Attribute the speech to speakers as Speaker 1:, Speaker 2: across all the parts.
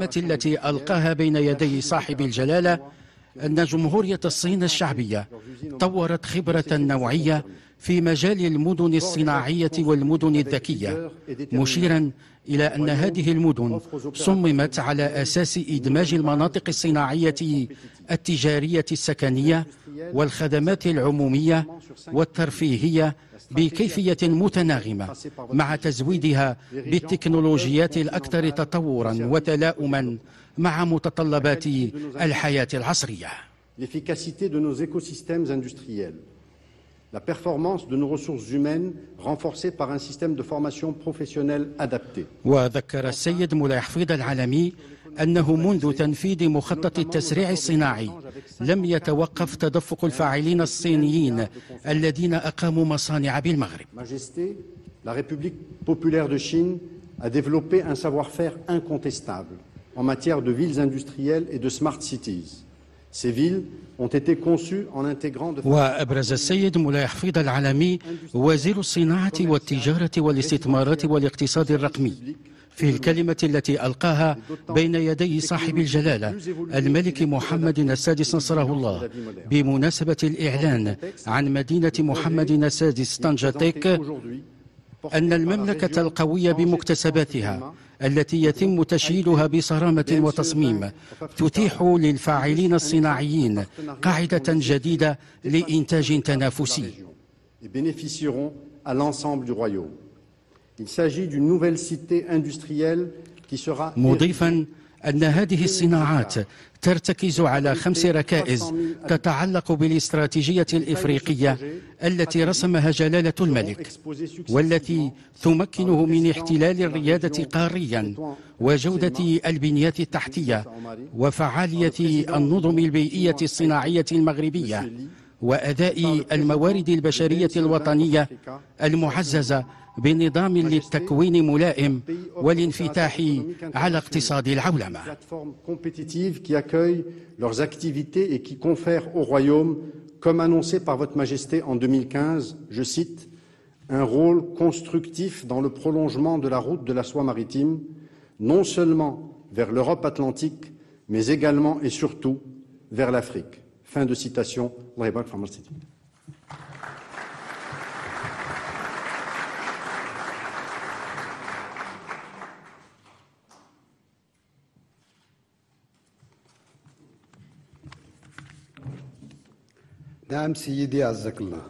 Speaker 1: التي ألقاها بين يدي صاحب الجلالة أن جمهورية الصين الشعبية طورت خبرة نوعية في مجال المدن الصناعية والمدن الذكية، مشيرا إلى أن هذه المدن صممت على أساس إدماج المناطق الصناعية التجارية السكنية والخدمات العمومية والترفيهية بكيفية متناغمة، مع تزويدها بالتكنولوجيات الأكثر تطورا وتلاؤما مع متطلبات الحياة العصرية.
Speaker 2: La performance de nos ressources humaines renforcée par un système de formation professionnelle adapté.
Speaker 1: وذكر السيد مولاي حفيظ العلمي أنه منذ تنفيذ مخطط التسريع الصناعي لم يتوقف تدفق الفاعلين الصينيين الذين أقاموا مصانع بالمغرب.
Speaker 2: Majesté, la République populaire de Chine a développé un savoir-faire incontestable en matière de villes industrielles et de smart cities. Ces villes ont été conçues en intégrant de
Speaker 1: وأبرز السيد مولاي حفيظ العلمي وزير الصناعة والتجارة والاستثمارات والاقتصاد الرقمي في الكلمة التي ألقاها بين يدي صاحب الجلالة الملك محمد السادس نصره الله بمناسبة الإعلان عن مدينة محمد السادس طنجة تيك أن المملكة القوية بمكتسباتها التي يتم تشييدها بصرامة وتصميم تتيح للفاعلين الصناعيين قاعدة جديدة لإنتاج تنافسي. مضيفا أن هذه الصناعات ترتكز على 5 ركائز تتعلق بالاستراتيجية الإفريقية التي رسمها جلالة الملك، والتي تمكنه من احتلال الريادة قاريا وجودة البنيات التحتية وفعالية النظم البيئية الصناعية المغربية وأداء الموارد البشرية الوطنية المعززة بنظام للتكوين ملائم والانفتاح على اقتصاد العولمة.
Speaker 2: Comme annoncé par Votre Majesté en 2015, je cite, un rôle constructif dans le prolongement de la route de la soie maritime, non seulement vers l'Europe atlantique, mais également et surtout vers l'Afrique. Fin de citation.
Speaker 3: نعم سيدي عزك الله،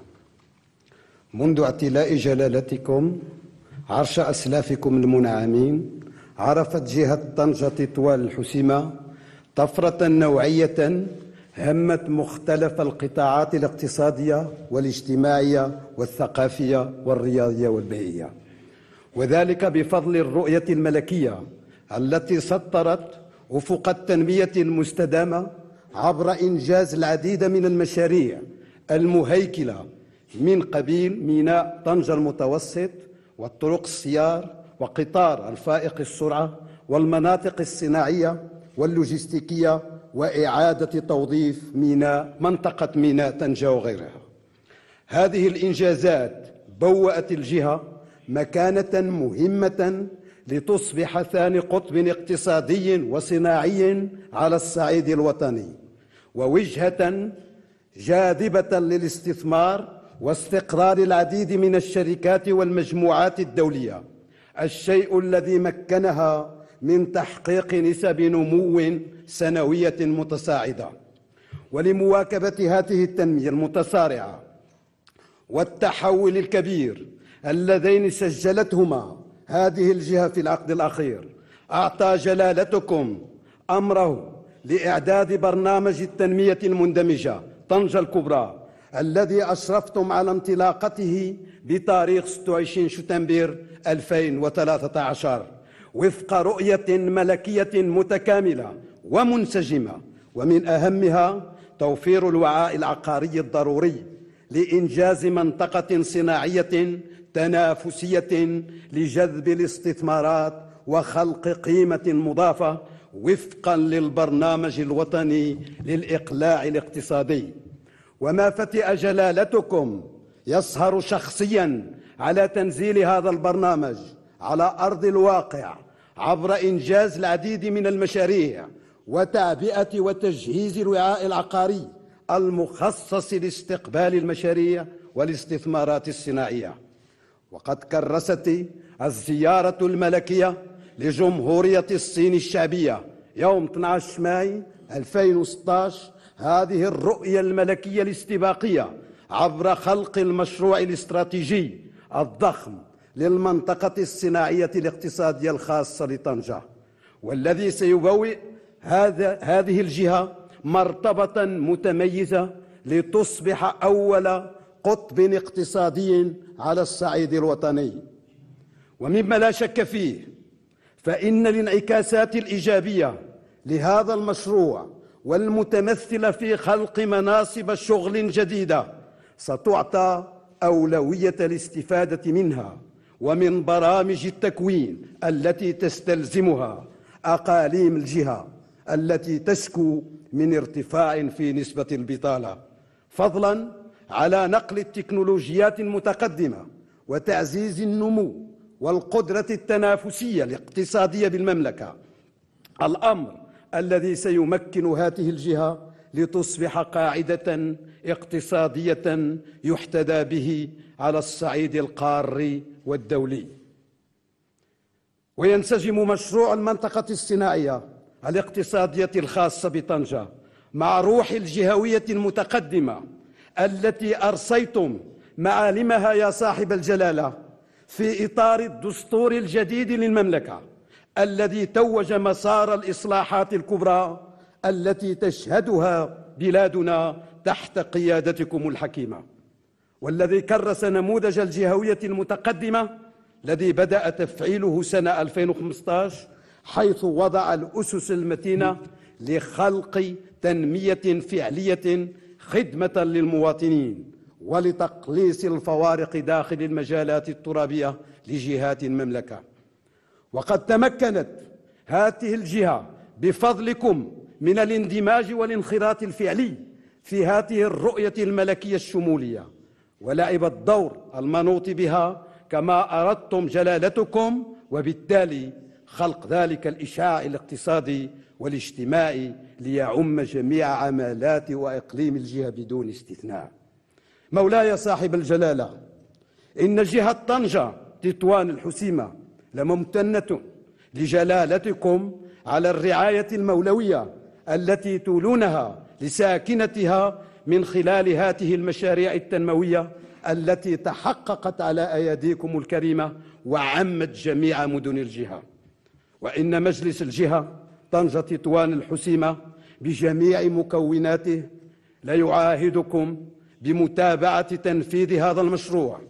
Speaker 3: منذ اعتلاء جلالتكم عرش أسلافكم المنعمين عرفت جهة طنجة طوال الحسيمة طفرة نوعية همت مختلف القطاعات الاقتصادية والاجتماعية والثقافية والرياضية والبيئية، وذلك بفضل الرؤية الملكية التي سطرت أفق التنمية المستدامة عبر إنجاز العديد من المشاريع المهيكلة من قبيل ميناء طنجة المتوسط والطرق السيار وقطار الفائق السرعة والمناطق الصناعية واللوجستيكية وإعادة توظيف منطقة ميناء طنجة وغيرها. هذه الإنجازات بوأت الجهة مكانة مهمة لتصبح ثاني قطب اقتصادي وصناعي على الصعيد الوطني، ووجهة جاذبة للاستثمار واستقرار العديد من الشركات والمجموعات الدولية، الشيء الذي مكنها من تحقيق نسب نمو سنوية متصاعدة. ولمواكبة هذه التنمية المتسارعة والتحول الكبير اللذين سجلتهما هذه الجهة في العقد الأخير، أعطى جلالتكم أمره لإعداد برنامج التنمية المندمجة طنجة الكبرى الذي أشرفتم على انطلاقته بتاريخ 26 شتنبر 2013 وفق رؤية ملكية متكاملة ومنسجمة، ومن أهمها توفير الوعاء العقاري الضروري لإنجاز منطقة صناعية تنافسية لجذب الاستثمارات وخلق قيمة مضافة وفقا للبرنامج الوطني للإقلاع الاقتصادي. وما فتئ جلالتكم يسهر شخصيا على تنزيل هذا البرنامج على أرض الواقع عبر إنجاز العديد من المشاريع وتعبئة وتجهيز الوعاء العقاري المخصص لاستقبال المشاريع والاستثمارات الصناعية. وقد كرست الزيارة الملكية لجمهورية الصين الشعبية يوم 12 ماي 2016 هذه الرؤية الملكية الاستباقية عبر خلق المشروع الاستراتيجي الضخم للمنطقة الصناعية الاقتصادية الخاصة لطنجة، والذي سيبوئ هذه الجهة مرتبة متميزة لتصبح أول قطب اقتصادي على الصعيد الوطني. ومما لا شك فيه فإن الانعكاسات الإيجابية لهذا المشروع والمتمثلة في خلق مناصب شغل جديدة ستعطى أولوية الاستفادة منها ومن برامج التكوين التي تستلزمها أقاليم الجهة التي تشكو من ارتفاع في نسبة البطالة، فضلا على نقل التكنولوجيات المتقدمة وتعزيز النمو والقدرة التنافسية الاقتصادية بالمملكة، الأمر الذي سيمكن هذه الجهة لتصبح قاعدة اقتصادية يحتذى به على الصعيد القاري والدولي. وينسجم مشروع المنطقة الصناعية الاقتصادية الخاصة بطنجة مع روح الجهوية المتقدمة التي أرسيتم معالمها يا صاحب الجلالة في إطار الدستور الجديد للمملكة الذي توج مسار الإصلاحات الكبرى التي تشهدها بلادنا تحت قيادتكم الحكيمة، والذي كرس نموذج الجهوية المتقدمة الذي بدأ تفعيله سنة 2015 حيث وضع الأسس المتينة لخلق تنمية فعلية خدمة للمواطنين ولتقليص الفوارق داخل المجالات الترابية لجهات المملكة. وقد تمكنت هذه الجهة بفضلكم من الاندماج والانخراط الفعلي في هذه الرؤية الملكية الشمولية، ولعبت الدور المنوط بها كما أردتم جلالتكم، وبالتالي خلق ذلك الإشعاع الاقتصادي والاجتماعي ليعم جميع عمالات وإقليم الجهة بدون استثناء. مولاي صاحب الجلالة، إن جهة طنجة تطوان الحسيمة لممتنة لجلالتكم على الرعاية المولوية التي تولونها لساكنتها من خلال هذه المشاريع التنموية التي تحققت على أيديكم الكريمة وعمت جميع مدن الجهة. وإن مجلس الجهة طنجة تطوان الحسيمة بجميع مكوناته ليعاهدكم بمتابعة تنفيذ هذا المشروع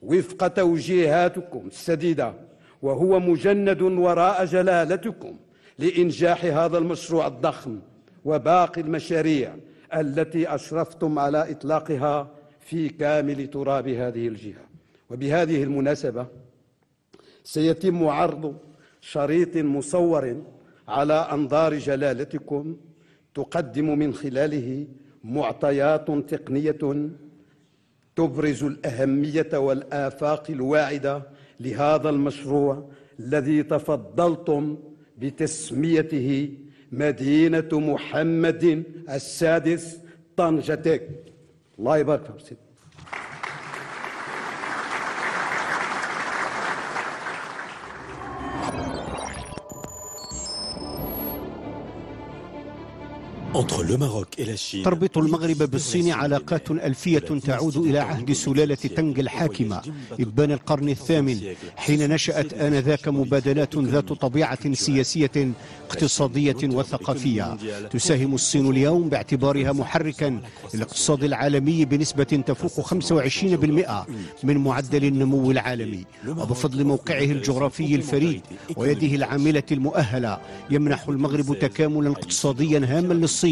Speaker 3: وفق توجيهاتكم السديدة، وهو مجند وراء جلالتكم لإنجاح هذا المشروع الضخم وباقي المشاريع التي أشرفتم على إطلاقها في كامل تراب هذه الجهة. وبهذه المناسبة سيتم عرض شريط مصور على أنظار جلالتكم تقدم من خلاله معطيات تقنية تبرز الأهمية والآفاق الواعدة لهذا المشروع الذي تفضلتم بتسميته مدينة محمد السادس طنجة. الله يبارك فيك.
Speaker 4: تربط المغرب بالصين علاقات ألفية تعود إلى عهد سلالة تنغ الحاكمة إبان القرن الثامن، حين نشأت آنذاك مبادلات ذات طبيعة سياسية اقتصادية وثقافية. تساهم الصين اليوم باعتبارها محركا للاقتصاد العالمي بنسبة تفوق 25% من معدل النمو العالمي، وبفضل موقعه الجغرافي الفريد ويده العاملة المؤهلة يمنح المغرب تكاملا اقتصاديا هاما للصين.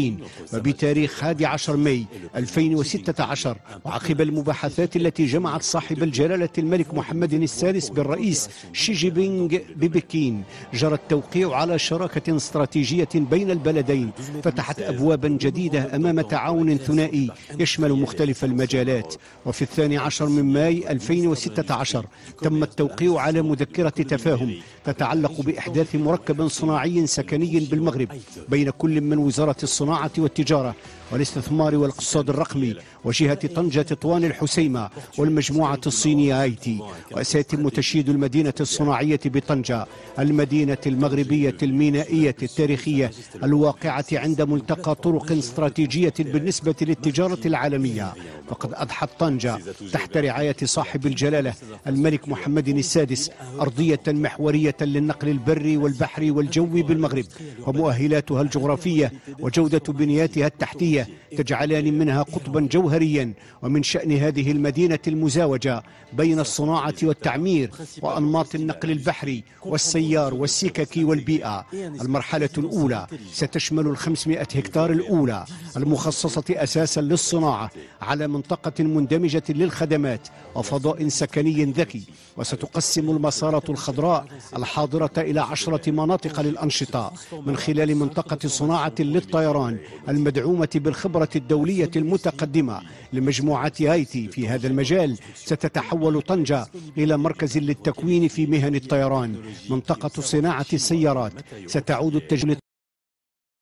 Speaker 4: وبتاريخ 11 ماي 2016 وعقب المباحثات التي جمعت صاحب الجلالة الملك محمد السادس بالرئيس شي جي بينغ ببكين، جرى التوقيع على شراكة شراكة استراتيجية بين البلدين فتحت أبوابا جديدة أمام تعاون ثنائي يشمل مختلف المجالات. وفي 12 من ماي 2016 تم التوقيع على مذكرة تفاهم تتعلق بإحداث مركب صناعي سكني بالمغرب بين كل من وزارة الصناعة والتجارة والاستثمار والاقتصاد الرقمي وجهة طنجة تطوان الحسيمة والمجموعة الصينية آيتي. وسيتم تشييد المدينة الصناعية بطنجة، المدينة المغربية المينائية التاريخية الواقعة عند ملتقى طرق استراتيجية بالنسبة للتجارة العالمية. فقد أضحت طنجة تحت رعاية صاحب الجلالة الملك محمد السادس أرضية محورية للنقل البري والبحري والجوي بالمغرب، ومؤهلاتها الجغرافية وجودة بنياتها التحتية تجعلان منها قطبا جوهريا. ومن شأن هذه المدينة المزاوجة بين الصناعة والتعمير وأنماط النقل البحري والسيار والسكك والبيئة. المرحلة الأولى ستشمل 500 هكتار الأولى المخصصة أساسا للصناعة على منطقة مندمجة للخدمات وفضاء سكني ذكي، وستقسم المسارة الخضراء الحاضرة إلى 10 مناطق للأنشطة من خلال منطقة صناعة للطيران المدعومة بالخبرة الدولية المتقدمة لمجموعة آيتي في هذا المجال. ستتحول طنجة إلى مركز للتكوين في مهن الطيران. منطقة صناعة السيارات ستعود التجربة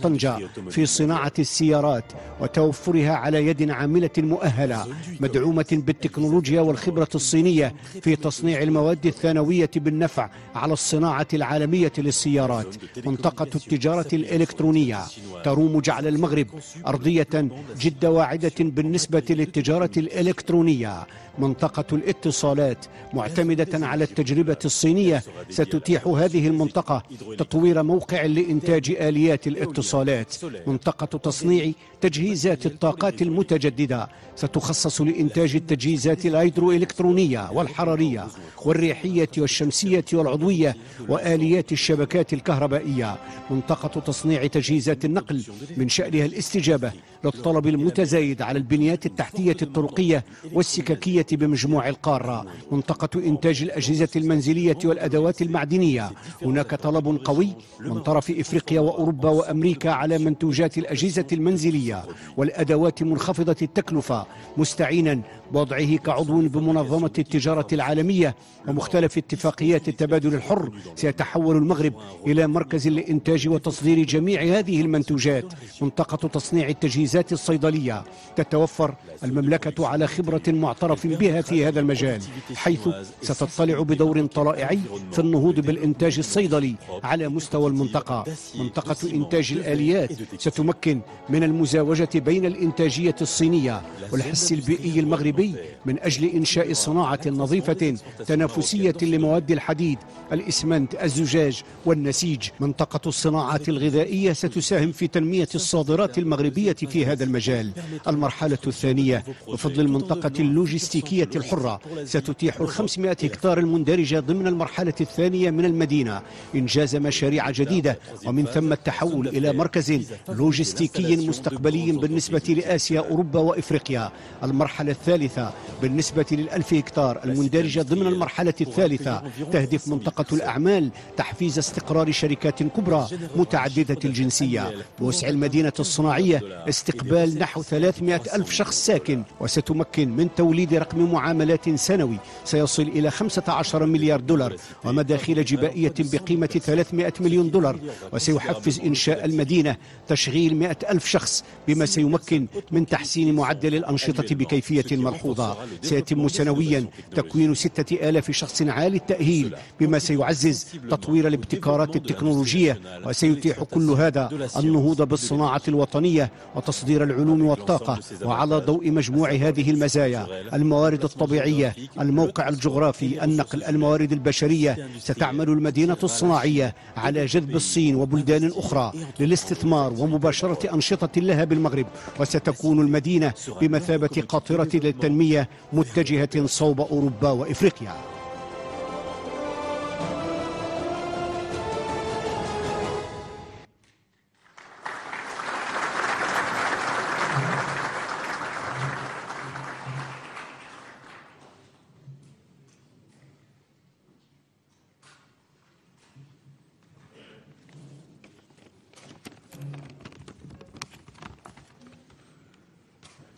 Speaker 4: طنجة في صناعة السيارات وتوفرها على يد عاملة مؤهلة مدعومة بالتكنولوجيا والخبرة الصينية في تصنيع المواد الثانوية بالنفع على الصناعة العالمية للسيارات. منطقة التجارة الإلكترونية تروم جعل المغرب أرضية جد واعدة بالنسبة للتجارة الإلكترونية. منطقة الاتصالات معتمدة على التجربة الصينية ستتيح هذه المنطقة تطوير موقع لإنتاج آليات الاتصالات. منطقة تصنيع تجهيزات الطاقات المتجددة ستخصص لإنتاج التجهيزات الهيدروإلكترونية والحرارية والريحية والشمسية والعضوية وآليات الشبكات الكهربائية. منطقة تصنيع تجهيزات النقل من شأنها الاستجابة للطلب المتزايد على البنيات التحتية الطرقية والسككية بمجموع القارة. منطقة إنتاج الأجهزة المنزلية والأدوات المعدنية، هناك طلب قوي من طرف إفريقيا وأوروبا وأمريكا على منتوجات الأجهزة المنزلية والأدوات منخفضة التكلفة، مستعينا بوضعه كعضو بمنظمة التجارة العالمية ومختلف اتفاقيات التبادل الحر. سيتحول المغرب إلى مركز لإنتاج وتصدير جميع هذه المنتوجات. منطقة تصنيع التجهيزات الصيدلية تتوفر المملكة على خبرة معترف بها في هذا المجال، حيث ستطلع بدور طلائعي في النهوض بالإنتاج الصيدلي على مستوى المنطقة. منطقة إنتاج الآليات ستمكن من المزاوجة بين الإنتاجية الصينية والحس البيئي المغربي من أجل إنشاء صناعة نظيفة تنافسية لمواد الحديد، الإسمنت، الزجاج والنسيج. منطقة الصناعات الغذائية ستساهم في تنمية الصادرات المغربية في هذا المجال. المرحلة الثانية بفضل المنطقة اللوجستيكية الحرة ستتيح 500 هكتار المندرجة ضمن المرحلة الثانية من المدينة إنجاز مشاريع جديدة، ومن ثم التحول إلى مركز لوجستيكي مستقبلي بالنسبة لآسيا، أوروبا وإفريقيا. المرحلة الثالثة بالنسبة لل1000 هكتار المندرجة ضمن المرحلة الثالثة تهدف منطقة الأعمال تحفيز استقرار شركات كبرى متعددة الجنسية، بوسع المدينة الصناعية استقبال نحو 300 ألف شخص ساكن، وستمكن من توليد رقم معاملات سنوي سيصل إلى 15 مليار دولار ومداخيل جبائية بقيمة 300 مليون دولار، وسيحفز إنشاء المدينة تشغيل 100 ألف شخص بما سيمكن من تحسين معدل الأنشطة بكيفية ملحوظة. سيتم سنويا تكوين 6000 شخص عالي التأهيل بما سيعزز تطوير الابتكارات التكنولوجية، وسيتيح كل هذا النهوض بالصناعة الوطنية وتصدير العلوم والطاقة. وعلى ضوء مجموع هذه المزايا، الموارد الطبيعية، الموقع الجغرافي، النقل، الموارد البشرية، ستعمل المدينة الصناعية على جذب الصين وبلدان أخرى للاستثمار ومباشرة أنشطة لها بالمغرب، وستكون المدينة بمثابة قاطرة للتنمية متجهة صوب أوروبا وإفريقيا.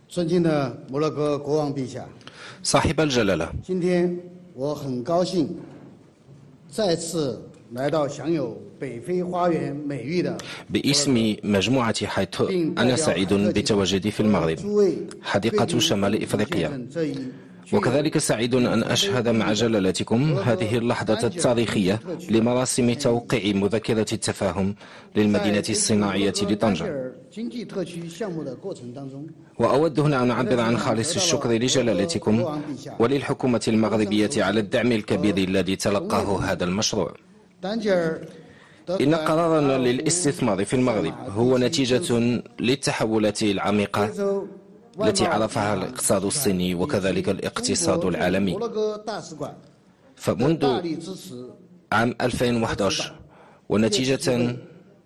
Speaker 5: 尊敬的摩洛哥国王陛下，
Speaker 6: صاحب الجلالة،
Speaker 5: 今天我很高兴再次来到享有北非花园美誉的
Speaker 6: باسم مجموعة حيث أنا سعيد بتواجدي في المغرب
Speaker 5: 诸位
Speaker 6: حديقة شمال إفريقيا، وكذلك سعيد أن أشهد مع جلالتكم هذه اللحظة التاريخية لمراسم توقيع مذكرة التفاهم للمدينة الصناعية لطنجة.
Speaker 5: 经济特区项目的过程当中，
Speaker 6: وأود هنا أن أعبر عن خالص الشكر لجلالتكم وللحكومة المغربية على الدعم الكبير الذي تلقاه هذا المشروع.
Speaker 5: 丹吉尔得
Speaker 6: إن قرارنا للاستثمار في المغرب هو نتيجة للتحولات العميقة
Speaker 5: 非洲
Speaker 6: التي عرفها الاقتصاد الصيني وكذلك الاقتصاد العالمي.
Speaker 5: 摩洛哥大使馆
Speaker 6: فمنذ
Speaker 5: 大力支持
Speaker 6: عام 2011 ونتيجة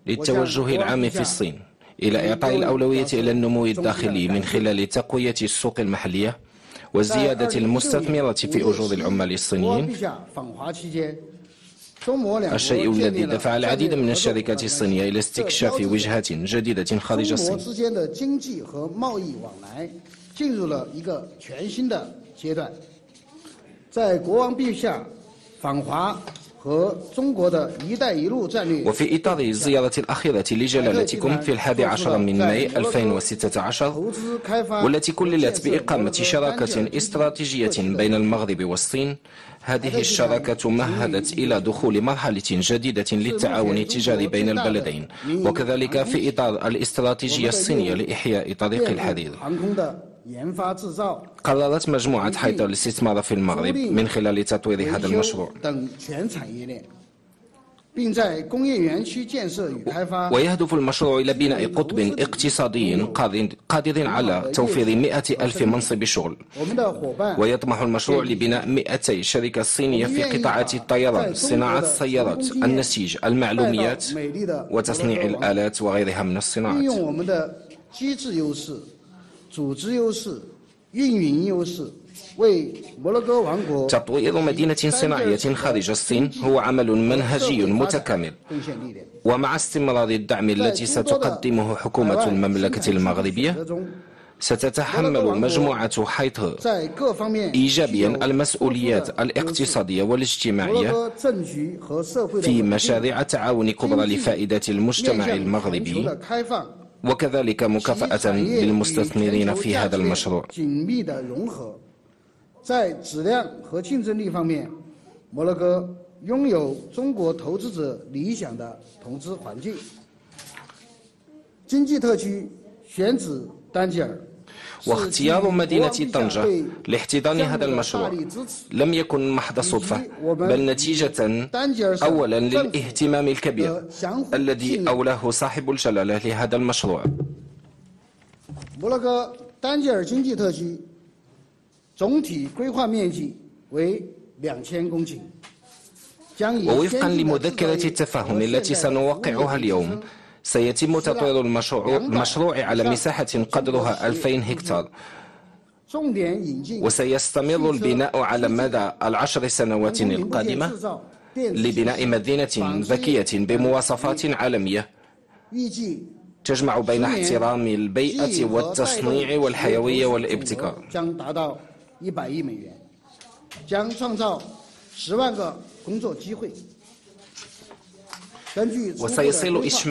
Speaker 6: للتوجه العام في الصين إلى إعطاء الأولوية إلى النمو الداخلي من خلال تقوية السوق المحلية وزيادة المستثمرة في أجور العمال
Speaker 5: 国王
Speaker 6: الصينيين،
Speaker 5: 陛下访华期间，中摩两国
Speaker 6: الشيء
Speaker 5: 建立
Speaker 6: الذي
Speaker 5: 了
Speaker 6: دفع العديد من الشركات الصينية إلى استكشاف وجهات جديدة خارج
Speaker 5: 中摩
Speaker 6: الصين.
Speaker 5: 之间的经济和贸易往来进入了一个全新的阶段。在国王陛下访华和中国的一带一路战略
Speaker 6: وفي إطار الزيارة الأخيرة لجلالتكم في 11 من ماي 2016
Speaker 5: 投资开发
Speaker 6: والتي كللت بإقامة شراكة استراتيجية بين المغرب والصين، هذه الشراكة مهدت إلى دخول مرحلة جديدة للتعاون التجاري بين البلدين، وكذلك في إطار الاستراتيجية الصينية لإحياء طريق الحديد.
Speaker 5: 航空的研发制造
Speaker 6: قررت مجموعة حيدر الاستثمار في المغرب من خلال تطوير هذا المشروع،
Speaker 5: 等全产业链，并在工业园区建设与开发
Speaker 6: ويهدف المشروع إلى بناء قطب اقتصادي قادر على توفير 100,000 منصب شغل.
Speaker 5: 我们的伙伴
Speaker 6: ويطمح المشروع لبناء 200 شركة صينية في قطاعات الطيران، صناعة السيارات، النسيج، المعلومات
Speaker 5: 美丽的
Speaker 6: وتصنيع الآلات وغيرها من
Speaker 5: 利
Speaker 6: الصناعات.
Speaker 5: 用我们的机制优势、组织优势、运营优势，为摩洛哥王国
Speaker 6: تطوير مدينة صناعية خارج الصين هو عمل منهجي متكامل،
Speaker 5: 贡献力量。
Speaker 6: ومع استمرار الدعم التي ستقدمه حكومة المملكة المغربية
Speaker 5: 中，
Speaker 6: ستتحمل مجموعة حيطر
Speaker 5: 在各方面
Speaker 6: إيجابيا المسؤوليات الاقتصادية
Speaker 5: 摩洛
Speaker 6: والاجتماعية
Speaker 5: 哥政局和社会的
Speaker 6: في
Speaker 5: 稳定
Speaker 6: مشاريع تعاون كبرى لفائدة
Speaker 5: 面
Speaker 6: المجتمع
Speaker 5: 向全球
Speaker 6: المغربي
Speaker 5: 的开放，
Speaker 6: وكذلك
Speaker 5: 其
Speaker 6: مكافأة
Speaker 5: 产业与
Speaker 6: للمستثمرين
Speaker 5: 全球
Speaker 6: في
Speaker 5: 价
Speaker 6: هذا
Speaker 5: 值链
Speaker 6: المشروع.
Speaker 5: 紧密的融合，在质量和竞争力方面，摩洛哥拥有中国投资者理想的投资环境。经济特区选址丹吉尔，
Speaker 6: واختيار مدينة طنجة لاحتضان هذا المشروع لم يكن محض صدفة، بل نتيجة أولا للاهتمام الكبير الذي أولاه صاحب الجلالة لهذا المشروع.
Speaker 5: 摩洛哥丹吉尔经济特区总体规划面积为2000公顷，将以
Speaker 6: ووفقا لمذكرة التفاهم التي سنوقعها اليوم سيتم تطوير المشروع على مساحة قدرها 2000 هكتار،
Speaker 5: 重点引进
Speaker 6: وسيستمر البناء على مدى ال10 سنوات القادمة لبناء مدينة ذكية بمواصفات عالمية
Speaker 5: 预计
Speaker 6: تجمع بين احترام البيئة والتصنيع والحيوية والابتكار.
Speaker 5: 将达到100亿美元，将创造10万个工作机会。根据初步的
Speaker 6: وسيصل